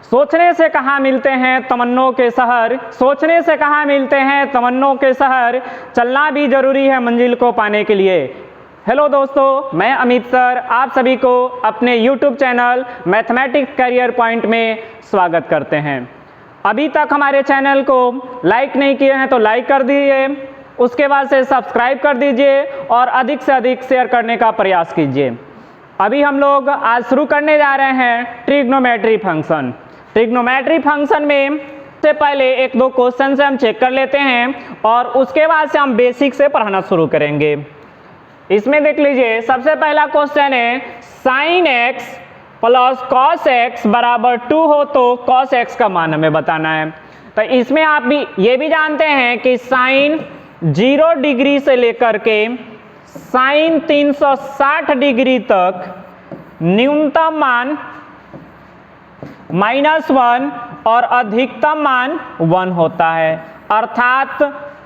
सोचने से कहाँ मिलते हैं तमन्नों के शहर, सोचने से कहाँ मिलते हैं तमन्नों के शहर, चलना भी जरूरी है मंजिल को पाने के लिए। हेलो दोस्तों, मैं अमित सर आप सभी को अपने YouTube channel mathematics career point में स्वागत करते हैं। अभी तक हमारे चैनल को लाइक नहीं किए हैं तो लाइक कर दीजिए, उसके बाद से सब्सक्राइब कर दीजिए और अधिक से अधिक शेयर करने का प्रयास कीजिए। अभी हम लोग आज शुरू करने जा रहे हैं ट्रिग्नोमेट्री फंक्शन। ट्रिग्नोमेट्री फंक्शन में से पहले एक दो क्वेश्चन से हम चेक कर लेते हैं और उसके बाद से हम बेसिक से पढ़ना शुरू करेंगे। इसमें देख लीजिए, सबसे पहला क्वेश्चन है sine x plus cos x बराबर 2 हो तो कॉस एक्स का मान हमें बताना है। तो इसमें आप भी ये भी जानते हैं कि साइन 0 डिग्री से लेकर के साइन 360 डिग्री तक न्यूनतम मान -1 और अधिकतम मान 1 होता है। अर्थात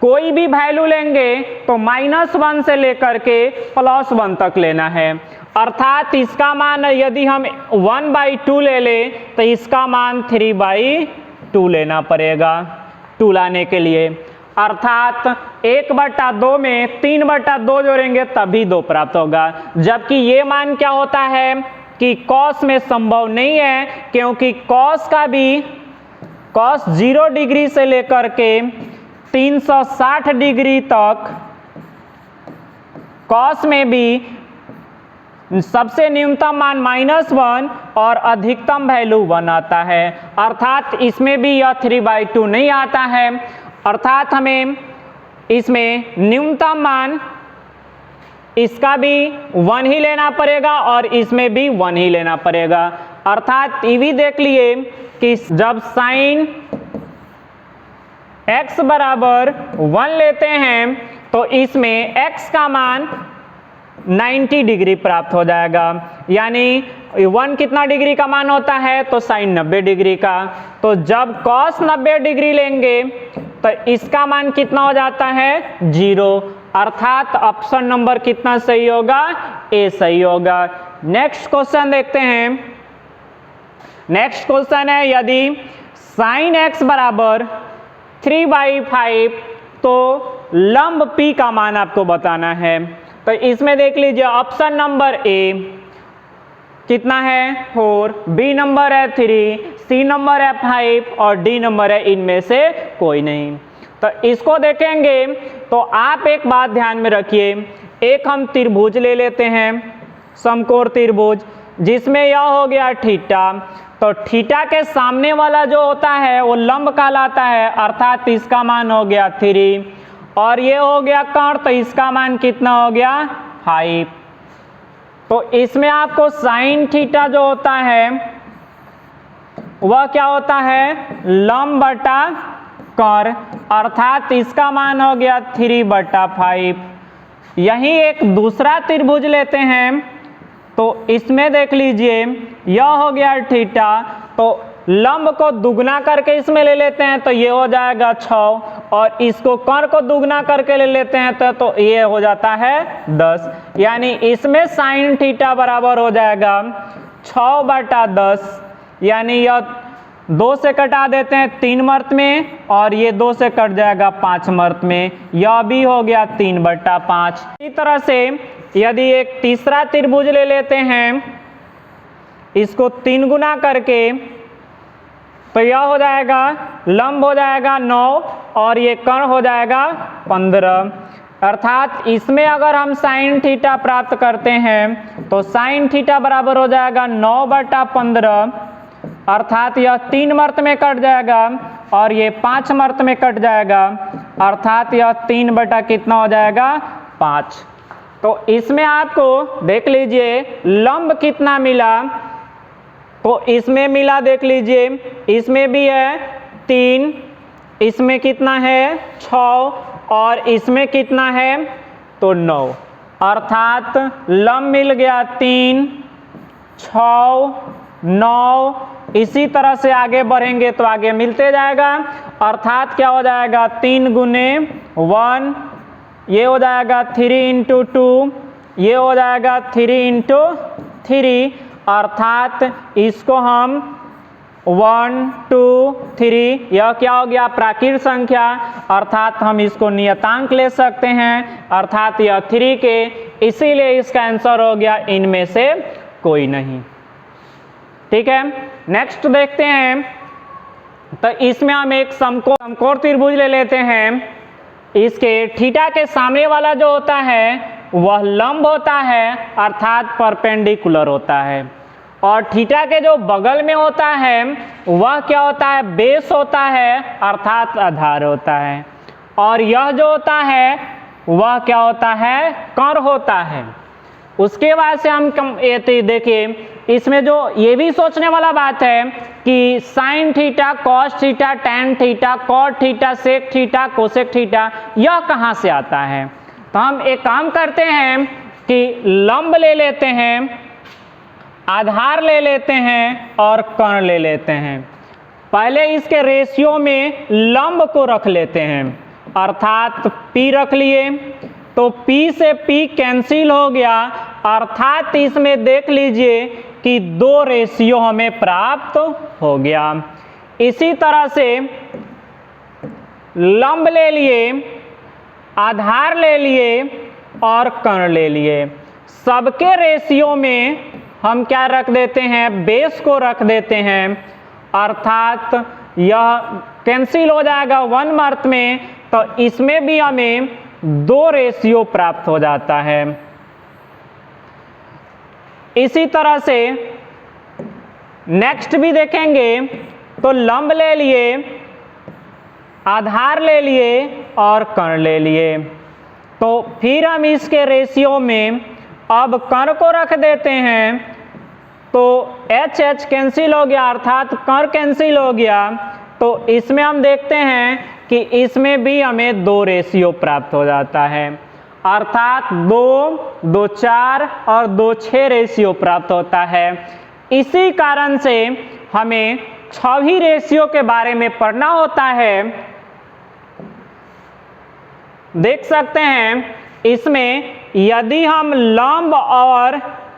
कोई भी वैल्यू लेंगे तो -1 से लेकर के +1 तक लेना है। अर्थात इसका मान यदि हम 1/2 ले लें तो इसका मान 3/2 लेना पड़ेगा 2 लाने के लिए। अर्थात 1/2 में 3/2 जोड़ेंगे तभी 2 प्राप्त होगा। जबकि ये मान क्या होता है कि कॉस में संभव नहीं है, क्योंकि कॉस 0 डिग्री से लेकर के 360 डिग्री तक कॉस में भी सबसे न्यूनतम मान -1 और अधिकतम वैल्यू 1 आता है। अर्थात इसमें भी यह 3/2 नहीं आता है। अर्थात हमें इसमें न्यूनतम मान इसका भी 1 ही लेना पड़ेगा और इसमें भी 1 ही लेना पड़ेगा। अर्थात ये भी देख लिए कि जब साइन x बराबर 1 लेते हैं तो इसमें x का मान 90 डिग्री प्राप्त हो जाएगा। यानी 1 कितना डिग्री का मान होता है तो साइन 90 डिग्री का। तो जब cos 90 डिग्री लेंगे तो इसका मान कितना हो जाता है 0। अर्थात ऑप्शन नंबर कितना सही होगा, ए सही होगा। नेक्स्ट क्वेश्चन देखते हैं। नेक्स्ट क्वेश्चन है यदि साइन x बराबर 3/5 तो लंब p का मान आपको बताना है। तो इसमें देख लीजिए, ऑप्शन नंबर ए कितना है 4, बी नंबर है 3, सी नंबर है 5 और डी नंबर है इनमें से कोई नहीं। तो इसको देखेंगे तो आप एक बात ध्यान में रखिए, एक हम त्रिभुज ले लेते हैं, समकोण त्रिभुज, जिसमें यह हो गया थीटा। तो थीटा के सामने वाला जो होता है वो लंब कहलाता है। अर्थात इसका मान हो गया 3 और ये हो गया कर्ण, तो इसका मान कितना हो गया 5। तो इसमें आपको साइन थीटा जो होता है वह क्या होता है लंब बटा कर्ण। अर्थात इसका मान हो गया 3/5। यही एक दूसरा त्रिभुज लेते हैं तो इसमें देख लीजिए, यह हो गया थीटा, तो लंब को दुगना करके इसमें ले लेते हैं तो ये हो जाएगा 6 और इसको कर्ण को दुगना करके ले लेते हैं तो ये हो जाता है 10। यानी इसमें साइन थीटा बराबर हो जाएगा 6/10। यानी यह 2 से कटा देते हैं 3 मर्त में और ये 2 से कट जाएगा 5 मर्त में, यह भी हो गया 3/5। इसी तरह से यदि एक तीसरा त्रिभुज ले लेते हैं, इसको 3 गुना करके तो यह हो जाएगा लंब हो जाएगा 9 और ये कर्ण हो जाएगा 15। अर्थात इसमें अगर हम साइन थीटा प्राप्त करते हैं तो साइन थीटा बराबर हो जाएगा 9/15। अर्थात यह 3 मर्त में कट जाएगा और ये 5 मर्त में कट जाएगा। अर्थात यह 3 कितना हो जाएगा 5। तो इसमें आपको देख लीजिए लंब कितना मिला, तो इसमें मिला देख लीजिए, इसमें भी है 3, इसमें कितना है 6 और इसमें कितना है तो 9। अर्थात लंब मिल गया 3, 6, 9। इसी तरह से आगे बढ़ेंगे तो आगे मिलते जाएगा। अर्थात क्या हो जाएगा 3 गुने 1, ये हो जाएगा 3 × 2, ये हो जाएगा 3 × 3। अर्थात इसको हम 1 2 3, यह क्या हो गया? प्राकृत संख्या, अर्थात हम इसको नियतांक ले सकते हैं, अर्थात यह 3 के, इसीलिए इसका आंसर हो गया इनमें से कोई नहीं। ठीक है, नेक्स्ट देखते हैं। तो इसमें हम एक समकोण त्रिभुज ले लेते हैं। इसके थीटा के सामने वाला जो होता है वह लंब होता है, अर्थात परपेंडिकुलर होता है, और थीटा के जो बगल में होता है वह क्या होता है? बेस होता है, अर्थात आधार होता है, और यह जो होता है वह क्या होता है? कर्ण होता है। उसके बाद से हम देखिए, इसमें जो ये भी सोचने वाला बात है कि sine theta, cos theta, tan theta, cot theta, sec theta, cosec theta, यह कहाँ से आता है? तो हम एक काम करते हैं कि लंब ले लेते हैं, आधार ले लेते हैं और कर्ण ले लेते हैं। पहले इसके रेशियो में लंब को रख लेते हैं, अर्थात P रख लिए, तो P से P कैंसिल हो गया, अर्थात इसमें देख लीजिए कि 2 रेशियो हमें प्राप्त हो गया। इसी तरह से लंब ले लिए, आधार ले लिए और कर्ण ले लिए। सबके रेशियो में हम क्या रख देते हैं? बेस को रख देते हैं, अर्थात यह कैंसिल हो जाएगा 1 अर्थ में, तो इसमें भी हमें 2 रेशियो प्राप्त हो जाता है। इसी तरह से नेक्स्ट भी देखेंगे, तो लंब ले लिए, आधार ले लिए और कर्ण ले लिए, तो फिर हम इसके रेशियो में अब कर्ण को रख देते हैं, तो H H कैंसिल हो गया, अर्थात कर्ण कैंसिल हो गया, तो इसमें हम देखते हैं कि इसमें भी हमें 2 रेशियो प्राप्त हो जाता है, अर्थात 2 2 4 और 2 6 रेशियो प्राप्त होता है। इसी कारण से हमें 6वीं रेशियो के बारे में पढ़ना होता है। देख सकते हैं इसमें, यदि हम लंब और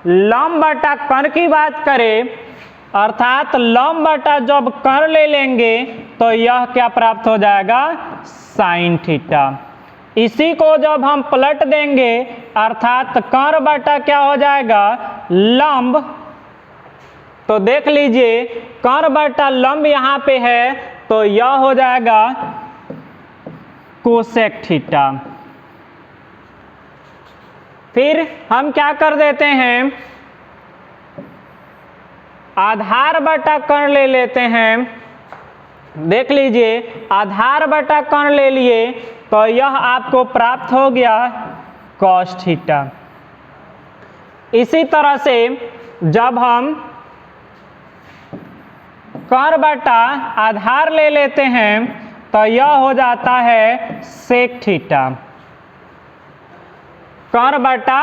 लंब बटा कर्ण की बात करें, अर्थात लंब बटा जब कर्ण ले लेंगे तो यह क्या प्राप्त हो जाएगा? Sine theta. इसी को जब हम पलट देंगे, अर्थात कर्ण बटा क्या हो जाएगा? लंब, तो देख लीजिए कर्ण बटा लंब यहाँ पे है, तो यह हो जाएगा कोसेक थीटा। फिर हम क्या कर देते हैं? आधार बटा कर्ण ले लेते हैं। देख लीजिए, आधार बटा कर्ण ले लिए, तो यह आपको प्राप्त हो गया कॉस थीटा। इसी तरह से जब हम कर्ण बटा आधार ले लेते हैं, तो यह हो जाता है सेक थीटा। कर्ण बटा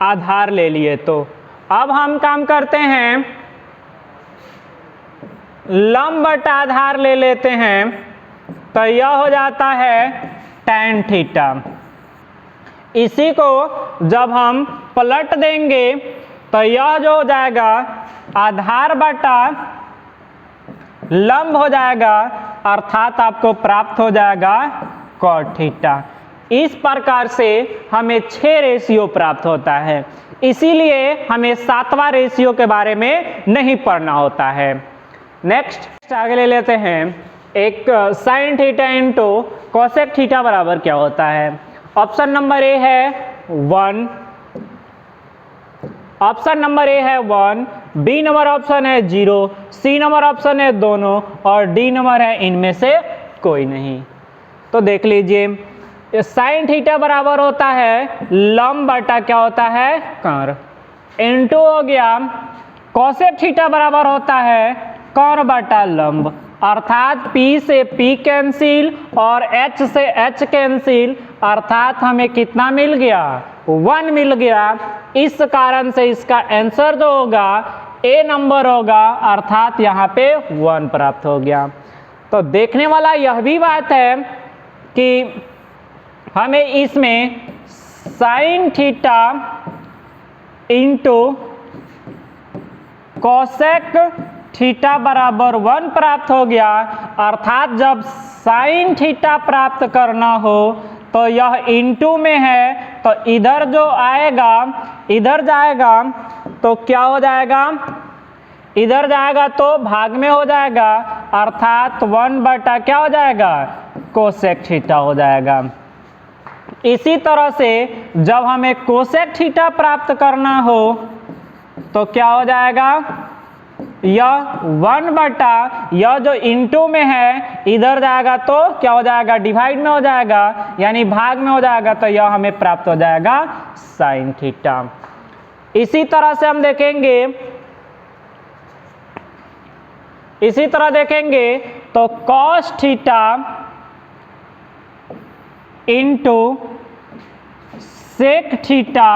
आधार ले लिए, तो अब हम काम करते हैं, लंब बटा आधार ले लेते हैं, तो यह हो जाता है टैन थीटा। इसी को जब हम पलट देंगे, तो यह जो हो जाएगा आधार बटा लंब हो जाएगा, अर्थात आपको प्राप्त हो जाएगा कॉट थीटा। इस प्रकार से हमें 6 रेशियो प्राप्त होता है, इसीलिए हमें 7वां रेशियो के बारे में नहीं पढ़ना होता है। नेक्स्ट आगे ले लेते हैं, एक sine theta into cosec theta बराबर क्या होता है? ऑप्शन नंबर ए है 1, ऑप्शन नंबर ए है 1, बी नंबर ऑप्शन है 0, सी नंबर ऑप्शन है दोनों, और डी नंबर है इनमें से कोई नहीं। तो देख लीजिए, साइन थीटा बराबर होता है लंब बटा क्या होता है? कर्ण, इंटू हो गया कोसेक थीटा बराबर होता है कर्ण बटा लंब, अर्थात P से P कैंसिल और H से H कैंसिल, अर्थात हमें कितना मिल गया? 1 मिल गया। इस कारण से इसका आंसर जो होगा A नंबर होगा, अर्थात यहाँ पे 1 प्राप्त हो गया। तो देखने वाला यह भी बात है कि हमें इसमें sine theta into cosec theta बराबर 1 प्राप्त हो गया, अर्थात जब साइन थीटा प्राप्त करना हो तो यह इनटू में है, तो इधर जो आएगा इधर जाएगा तो क्या हो जाएगा, इधर जाएगा तो भाग में हो जाएगा, अर्थात 1 बटा क्या हो जाएगा, कोसेक थीटा हो जाएगा। इसी तरह से जब हमें कोसेक थीटा प्राप्त करना हो तो क्या हो जाएगा, यह 1 बटा यह जो इनटू में है इधर जाएगा तो क्या हो जाएगा, डिवाइड में हो जाएगा, यानी भाग में हो जाएगा, तो यह हमें प्राप्त हो जाएगा साइन थीटा। इसी तरह से हम देखेंगे, इसी तरह देखेंगे तो cos theta into sec theta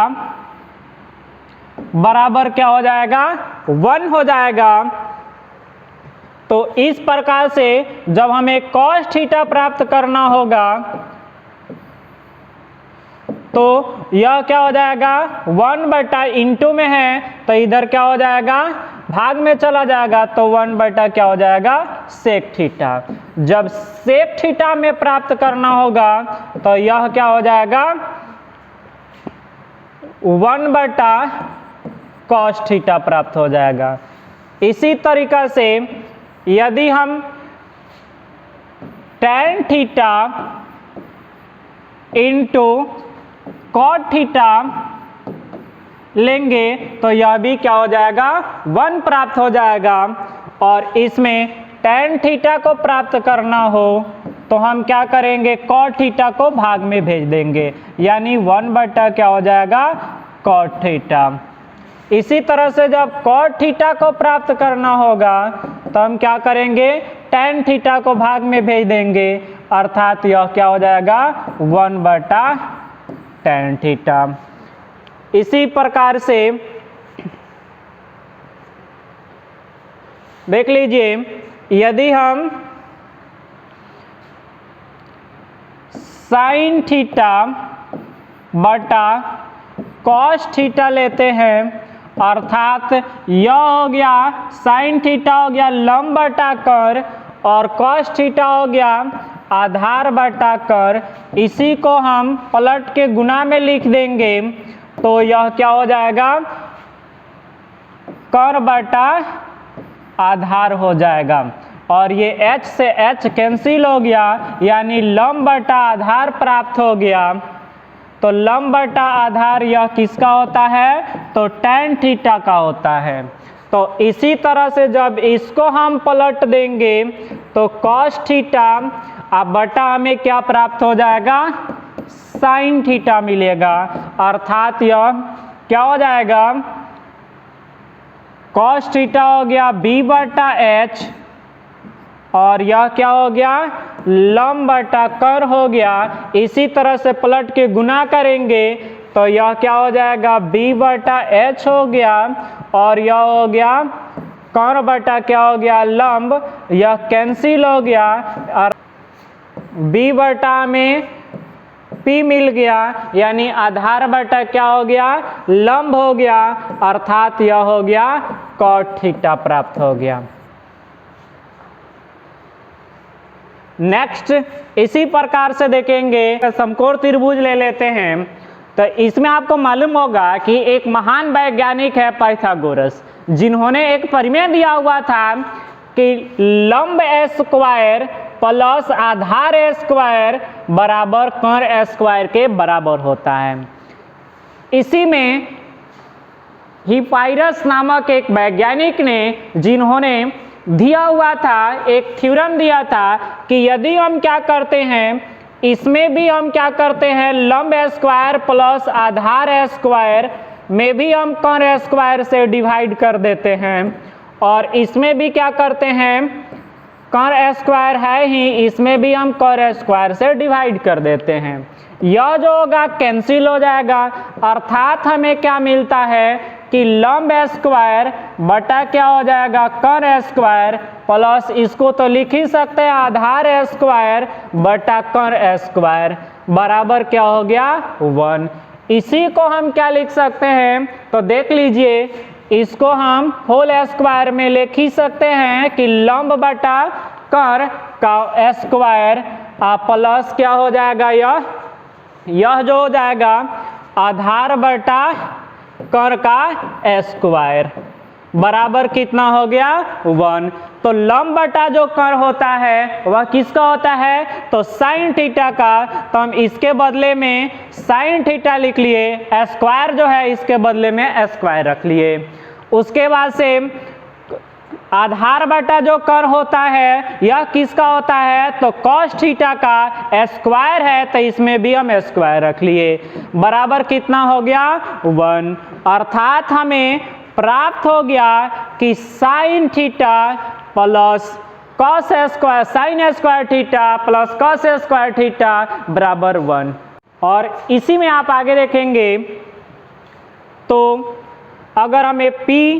बराबर क्या हो जाएगा, 1 हो जाएगा। तो इस प्रकार से जब हमें कॉस थीटा प्राप्त करना होगा तो यह क्या हो जाएगा, 1 बटा इंटू में है तो इधर क्या हो जाएगा, भाग में चला जाएगा, तो 1 बटा क्या हो जाएगा, सेक थीटा। जब सेक थीटा में प्राप्त करना होगा तो यह क्या हो जाएगा, 1 बटा कॉस थीटा प्राप्त हो जाएगा। इसी तरीका से यदि हम tan theta into cot theta लेंगे तो यह भी क्या हो जाएगा, 1 प्राप्त हो जाएगा। और इसमें टैन थीटा को प्राप्त करना हो तो हम क्या करेंगे, कॉट थीटा को भाग में भेज देंगे, यानी 1 बटा क्या हो जाएगा, कॉट थीटा। इसी तरह से जब कॉट थीटा को प्राप्त करना होगा तो हम क्या करेंगे, टैन थीटा को भाग में भेज देंगे, अर्थात यह क्या हो जाएगा, 1 बटा टैन थीटा। इसी प्रकार से देख लीजिए, यदि हम साइन थीटा बटा कॉस थीटा लेते हैं, अर्थात यह हो गया साइन थीटा हो गया लंब बटा कर और कॉस थीटा हो गया आधार बटा कर, इसी को हम पलट के गुना में लिख देंगे तो यह क्या हो जाएगा, कर बटा आधार हो जाएगा। और ये h से h कैंसिल हो गया, यानी लंब बटा आधार प्राप्त हो गया। तो लंब बटा आधार यह किसका होता है, तो टैन थीटा का होता है। तो इसी तरह से जब इसको हम पलट देंगे तो कॉस थीटा अब बटा हमें क्या प्राप्त हो जाएगा, साइन थीटा मिलेगा, अर्थात यह क्या हो जाएगा, कॉस थीटा हो गया b बटा h और यह क्या हो गया, लंब बटा कर हो गया। इसी तरह से पलट के गुना करेंगे तो यह क्या हो जाएगा, b बटा h हो गया और यह हो गया कर बटा क्या हो गया, लंब, यह कैंसिल हो गया और b बटा में p मिल गया, यानी आधार बटा क्या हो गया, लंब हो गया, अर्थात यह हो गया कॉट थीटा प्राप्त हो गया। नेक्स्ट इसी प्रकार से देखेंगे, समकोण त्रिभुज ले लेते हैं। तो इसमें आपको मालूम होगा कि एक महान वैज्ञानिक है पाइथागोरस, जिन्होंने एक प्रमेय दिया हुआ था कि लंब स्क्वायर प्लस आधार स्क्वायर बराबर कर्ण स्क्वायर के बराबर होता है। इसी में हिपाइरस नामक एक वैज्ञानिक ने, जिन्होंने दिया हुआ था, एक थ्योरम दिया था कि यदि हम क्या करते हैं, इसमें भी हम क्या करते हैं, लंब स्क्वायर प्लस आधार स्क्वायर में भी हम कर्ण स्क्वायर से डिवाइड कर देते हैं और इसमें भी क्या करते हैं, कर्ण स्क्वायर है ही, इसमें भी हम कर्ण स्क्वायर से डिवाइड कर देते हैं। यह जो होगा कैंसिल हो जाएगा, अर्थात हमें क्या मिलता है कि लंब स्क्वायर बटा क्या हो जाएगा, कर्ण स्क्वायर प्लस इसको तो लिख ही सकते हैं आधार स्क्वायर बटा कर्ण स्क्वायर बराबर क्या हो गया, 1। इसी को हम क्या लिख सकते हैं, तो देख लीजिए इसको हम होल स्क्वायर में लिख ही सकते हैं कि लंब बटा कर का स्क्वायर प्लस क्या हो जाएगा, यह जो हो जाएगा आधार बटा कर का स्क्वायर बराबर कितना हो गया 1। तो लंब बटा जो कर होता है वह किसका होता है, तो साइन थीटा का। तो हम इसके बदले में साइन थीटा लिख लिए, स्क्वायर जो है इसके बदले में स्क्वायर रख लिए। उसके बाद से आधार बटा जो कर होता है यह किसका होता है, तो कॉस थीटा का स्क्वायर है, तो इसमें भी हम स्क्वायर रख लिए बराबर कितना हो गया 1। अर्थात हमें प्राप्त हो गया कि sine theta plus cos square, sine square theta plus cos square theta बराबर 1। और इसी में आप आगे देखेंगे तो अगर हमें P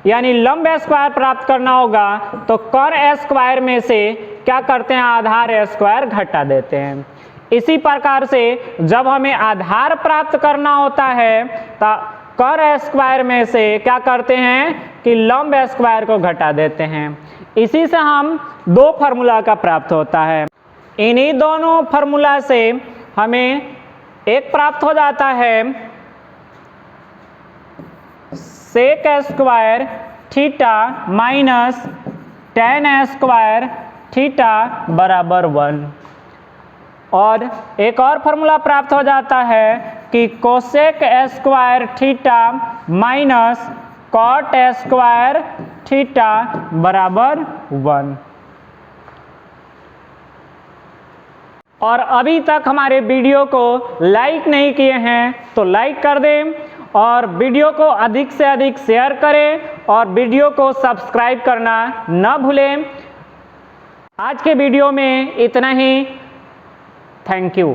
यानी लंब स्क्वायर प्राप्त करना होगा तो कर स्क्वायर में से क्या करते हैं, आधार स्क्वायर घटा देते हैं। इसी प्रकार से जब हमें आधार प्राप्त करना होता है तो कर स्क्वायर में से क्या करते हैं कि लंब स्क्वायर को घटा देते हैं। इसी से हम दो फार्मूला का प्राप्त होता है। इन्हीं दोनों फार्मूला से हमें एक प्राप्त हो जाता है sec square theta minus tan square theta बराबर 1। और एक और फार्मूला प्राप्त हो जाता है कि cosec square theta minus cot square theta बराबर 1। और अभी तक हमारे वीडियो को लाइक नहीं किए हैं तो लाइक कर दें और वीडियो को अधिक से अधिक शेयर करें और वीडियो को सब्सक्राइब करना न भूलें। आज के वीडियो में इतना ही। Thank you.